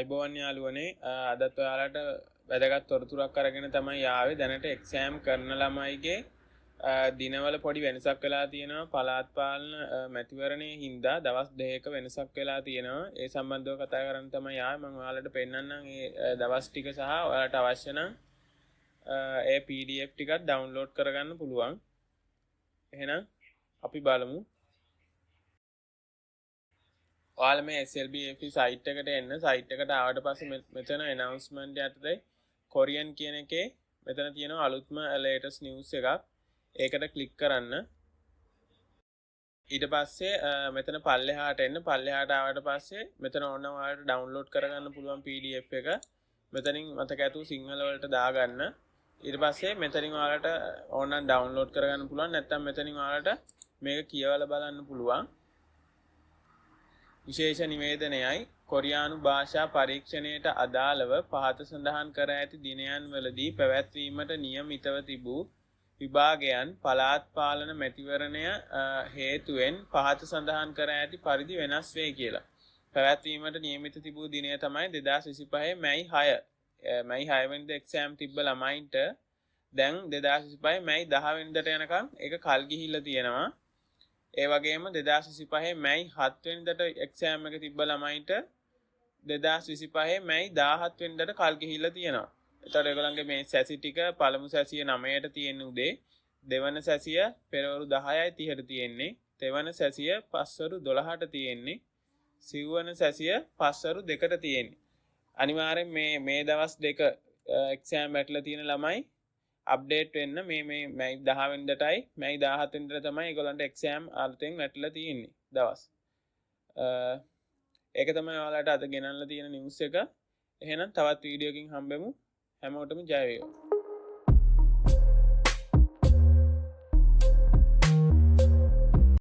අයිබෝවන් යාළුවනේ අදත් ඔයාලට වැදගත් තොරතුරක් අරගෙන තමයි ආවේ. දැනට එක්සෑම් කරන ළමයිගේ දිනවල පොඩි වෙනසක් වෙලා තියෙනවා. පළාත් පාලන මැතිවරණයේ හින්දා දවස් දෙකක වෙනසක් වෙලා තියෙනවා. ඒ සම්බන්ධව කතා කරන්න තමයි ආවේ. මම ඔයාලට පෙන්නන්නම් ඒ දවස් ටික සහ ඔයාලට අවශ්‍ය නම් ඒ PDF ටිකක් ඩවුන්ලෝඩ් කරගන්න පුළුවන්. එහෙනම් අපි බලමු. ඔයාලා මේ SLBF සයිට් එකට එන්න. සයිට් එකට ආවට පස්සේ මෙතන announcement යටතේ කොරියන් කියන එකේ මෙතන තියෙනවා අලුත්ම latest news එකක්. ඒකට ක්ලික් කරන්න. ඊට පස්සේ මෙතන පල්ලෙහාට එන්න. පල්ලෙහාට ආවට පස්සේ මෙතන ඕන ඔයාලට ඩවුන්ලෝඩ් කරගන්න පුළුවන් PDF එක. මෙතනින් මතක ඇතුව සිංහල වලට දාගන්න. ඊට පස්සේ මෙතනින් ඔයාලට ඕනනම් ඩවුන්ලෝඩ් කරගන්න පුළුවන්. නැත්නම් මෙතනින් ඔයාලට මේක කියවලා බලන්න පුළුවන්. විශේෂ නිවේදනයයි කොරියානු භාෂා පරීක්ෂණයට අදාළව පහත සඳහන් කර ඇති දිනයන් වලදී පැවැත්වීමට නියමිතව තිබූ විභාගයන් පළාත් පාලන මැතිවරණය හේතුවෙන් පහත සඳහන් කර ඇති පරිදි වෙනස් වේ කියලා. පැවැත්වීමට නියමිත තිබූ දිනය තමයි 2025 මැයි 6. මැයි 6 වෙනිදා එක්සෑම් තිබ්බ ළමයින්ට දැන් 2025 මැයි 10 වෙනිදාට යනකම් ඒක කල් ගිහිල්ලා තියෙනවා. ඒ වගේම 2025 මැයි 7 වෙනිදාට එක්සෑම් එක තිබ්බ ළමයින්ට 2025 මැයි 17 වෙනිදාට කල් ගිහිල්ලා තියෙනවා. එතකොට ඒගොල්ලන්ගේ මේ සැසි ටික පළමු සැසිය 9ට තියෙන උදේ, දෙවන සැසිය පෙරවරු 10:30ට තියෙන්නේ, තෙවන සැසිය පස්වරු 12ට තියෙන්නේ, සිව්වන සැසිය පස්වරු 2ට තියෙන්නේ. අනිවාර්යෙන් මේ දවස් දෙක එක්සෑම් වැටලා තියෙන ළමයි අප්ඩේට් වෙන්න. මේ මැයි 10 වෙනිදාටයි මැයි 17 වෙනිදාට තමයි ඒගොල්ලන්ට එක්සෑම් අලුතෙන් වැටලා තියෙන්නේ දවස්. ඒක තමයි ඔයාලට අද ගෙනල්ලා තියෙන නිවුස් එක. එහෙනම් තවත් වීඩියෝකින් හම්බෙමු. හැමෝටම ජය වේවා.